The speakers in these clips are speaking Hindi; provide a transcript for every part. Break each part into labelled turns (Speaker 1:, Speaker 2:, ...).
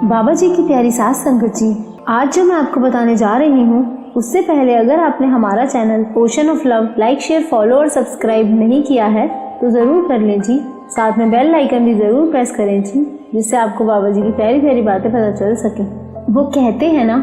Speaker 1: बाबा जी की प्यारी सास संगत जी, आज जो मैं आपको बताने जा रही हूँ उससे पहले अगर आपने हमारा channel ocean of love like share follow और सब्सक्राइब नहीं किया है तो जरूर कर लें जी। साथ में बेल आइकन भी जरूर प्रेस करें जी, जिससे आपको बाबा जी की प्यारी प्यारी बातें पता चल सके। वो कहते हैं ना,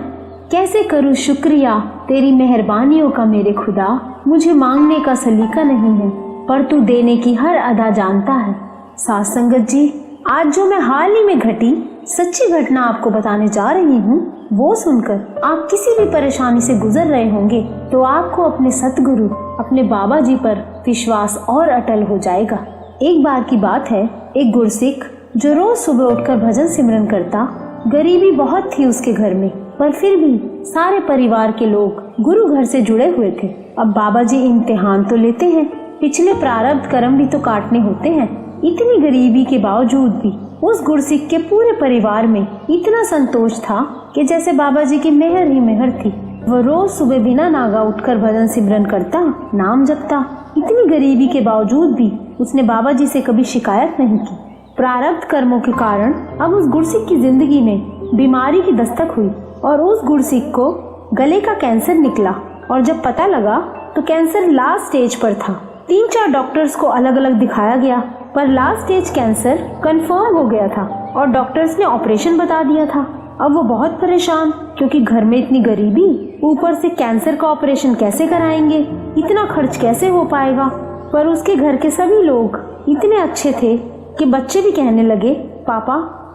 Speaker 1: कैसे करूँ शुक्रिया तेरी मेहरबानियों का मेरे खुदा, मुझे मांगने का सलीका नहीं है पर तू देने की हर अदा जानता है। सास संगत जी, आज जो मैं हाल ही में घटी सच्ची घटना आपको बताने जा रही हूँ, वो सुनकर आप किसी भी परेशानी से गुजर रहे होंगे तो आपको अपने सतगुरु अपने बाबा जी पर विश्वास और अटल हो जाएगा। एक बार की बात है, एक गुरसिख जो रोज सुबह उठकर भजन सिमरन करता, गरीबी बहुत थी उसके घर में पर फिर भी सारे परिवार के लोग गुरु घर से जुड़े हुए थे। अब बाबा जी इम्तिहान तो लेते हैं, पिछले प्रारब्ध कर्म भी तो काटने होते हैं। इतनी गरीबी के बावजूद भी उस गुरसिख के पूरे परिवार में इतना संतोष था कि जैसे बाबा जी की मेहर ही मेहर थी। वो रोज सुबह बिना नागा उठकर भजन सिमरन करता, नाम जपता। इतनी गरीबी के बावजूद भी उसने बाबा जी से कभी शिकायत नहीं की। प्रारब्ध कर्मों के कारण अब उस गुरसिख की जिंदगी में बीमारी की दस्तक हुई और उस गुरसिख को गले का कैंसर निकला। और जब पता लगा तो कैंसर लास्ट स्टेज पर था। 3-4 डॉक्टर्स को अलग अलग दिखाया गया पर लास्ट स्टेज कैंसर कंफर्म हो गया था और डॉक्टर्स ने ऑपरेशन बता दिया था। अब वो बहुत परेशान, क्योंकि घर में इतनी गरीबी, ऊपर से कैंसर का ऑपरेशन कैसे कराएंगे, इतना खर्च कैसे हो पाएगा। पर उसके घर के सभी लोग इतने अच्छे थे कि बच्चे भी कहने लगे, पापा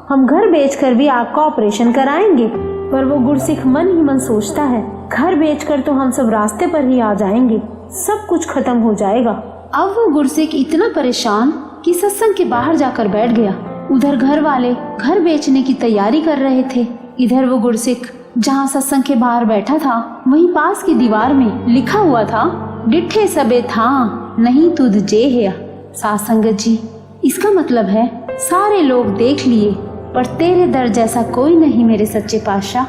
Speaker 1: हम घर बेचकर भी आपका ऑपरेशन कराएंगे। पर वो गुरसिख मन ही मन सोचता है, घर बेचकर तो हम सब रास्ते पर ही आ जाएंगे, सब कुछ खत्म हो जाएगा। अब वो गुरसिख इतना परेशान कि सत्संग के बाहर जाकर बैठ गया। उधर घर वाले घर बेचने की तैयारी कर रहे थे, इधर वो गुरसिख जहाँ सत्संग के बाहर बैठा था वहीं पास की दीवार में लिखा हुआ था, डिठे सबे था नहीं तुझ जे है। सास संगत जी, इसका मतलब है सारे लोग देख लिए पर तेरे दर जैसा कोई नहीं मेरे सच्चे पातशाह।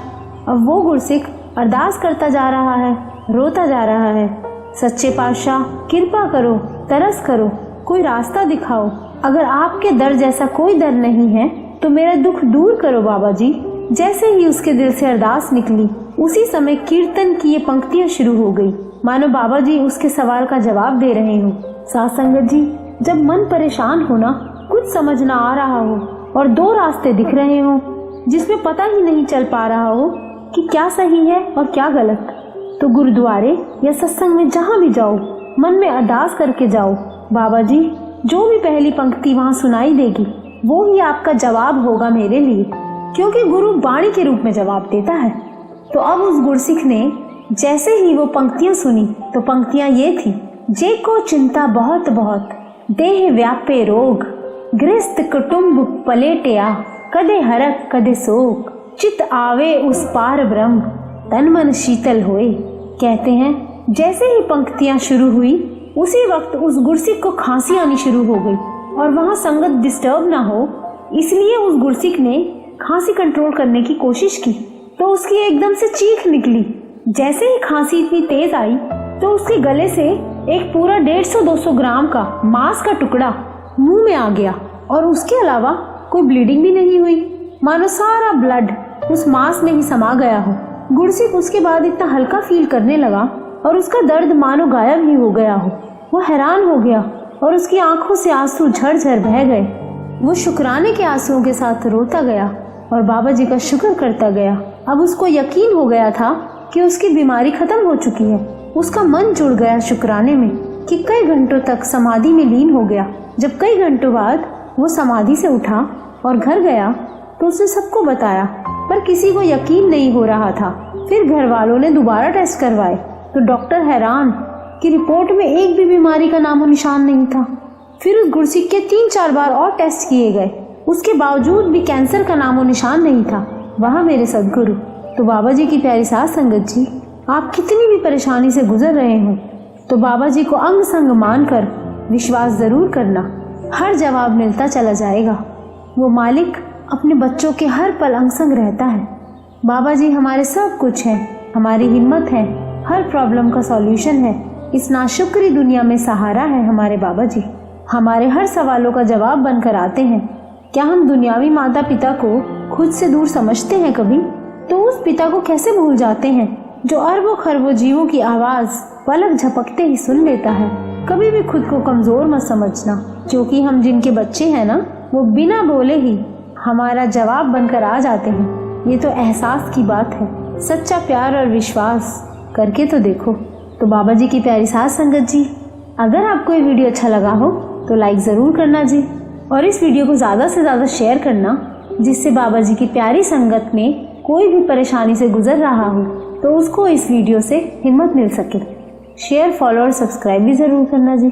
Speaker 1: अब वो गुरसिख अरदास करता जा रहा है, रोता जा रहा है, सच्चे पातशाह कृपा करो, तरस करो, कोई रास्ता दिखाओ। अगर आपके दर जैसा कोई दर नहीं है तो मेरा दुख दूर करो बाबा जी। जैसे ही उसके दिल से अरदास निकली उसी समय कीर्तन की ये पंक्तियां शुरू हो गई, मानो बाबा जी उसके सवाल का जवाब दे रहे हो। सास संगत जी, जब मन परेशान हो ना, कुछ समझ ना आ रहा हो और 2 रास्ते दिख रहे हो जिसमें पता ही नहीं चल पा रहा हो कि क्या सही है और क्या गलत, तो गुरुद्वारे या सत्संग में जहाँ भी जाओ मन में अरदास करके जाओ, बाबा जी जो भी पहली पंक्ति वहाँ सुनाई देगी वो ही आपका जवाब होगा मेरे लिए, क्योंकि गुरु वाणी के रूप में जवाब देता है। तो अब उस गुरसिख ने जैसे ही वो पंक्तियां सुनी तो पंक्तियां ये थी, जे को चिंता बहुत बहुत देह व्यापे रोग, गृहस्थ कुटुंब पलेटिया कदे हरक कदे शोक, चित आवे उस पार ब्रह्म तन मन शीतल होए। कहते हैं जैसे ही पंक्तियां शुरू हुई उसी वक्त उस गुरसिख को खांसी आनी शुरू हो गई और वहाँ संगत डिस्टर्ब ना हो इसलिए उस गुरसिख ने खांसी कंट्रोल करने की कोशिश की तो उसकी एकदम से चीख निकली। जैसे ही खांसी इतनी तेज आई तो उसके गले से एक पूरा 150-200 ग्राम का मांस का टुकड़ा मुंह में आ गया और उसके अलावा कोई ब्लीडिंग भी नहीं हुई, मानो सारा ब्लड उस मांस में ही समा गया हो। गुरसिख उसके बाद इतना हल्का फील करने लगा और उसका दर्द मानो गायब ही हो गया हो। वो हैरान हो गया और उसकी आंखों से आंसू झरझर बह गए। वो शुक्राने के आंसुओं के साथ रोता गया और बाबा जी का शुक्र करता गया। अब उसको यकीन हो गया था कि उसकी बीमारी खत्म हो चुकी है। उसका मन जुड़ गया शुक्राने में कि कई घंटों तक समाधि में लीन हो गया। जब कई घंटों बाद वो समाधि से उठा और घर गया तो उसने सबको बताया, पर किसी को यकीन नहीं हो रहा था। फिर घर वालों ने दोबारा टेस्ट करवाए तो डॉक्टर हैरान कि रिपोर्ट में एक भी बीमारी का नामो निशान नहीं था। फिर उस गुरसिख के 3-4 बार और टेस्ट किए गए, उसके बावजूद भी कैंसर का नामो निशान नहीं था। वहाँ मेरे सदगुरु। तो बाबा जी की प्यारी सास संगत जी, आप कितनी भी परेशानी से गुजर रहे हो तो बाबा जी को अंग संग मानकर विश्वास जरूर करना, हर जवाब मिलता चला जाएगा। वो मालिक अपने बच्चों के हर पल अंग संग रहता है। बाबा जी हमारे सब कुछ है, हमारी हिम्मत है, हर प्रॉब्लम का सॉल्यूशन है। इस नाशुक्री दुनिया में सहारा है हमारे बाबा जी। हमारे हर सवालों का जवाब बनकर आते हैं। क्या हम दुनियावी माता पिता को खुद से दूर समझते हैं कभी, तो उस पिता को कैसे भूल जाते हैं जो अरबों खरबों जीवों की आवाज पलक झपकते ही सुन लेता है। कभी भी खुद को कमजोर मत समझना, क्योंकि हम जिनके बच्चे हैं ना, वो बिना बोले ही हमारा जवाब बनकर आ जाते हैं। ये तो एहसास की बात है। सच्चा प्यार और विश्वास करके तो देखो। तो बाबा जी की प्यारी साध संगत जी, अगर आपको ये वीडियो अच्छा लगा हो तो लाइक ज़रूर करना जी, और इस वीडियो को ज़्यादा से ज़्यादा शेयर करना, जिससे बाबा जी की प्यारी संगत में कोई भी परेशानी से गुजर रहा हो तो उसको इस वीडियो से हिम्मत मिल सके। शेयर, फॉलो और सब्सक्राइब भी ज़रूर करना जी।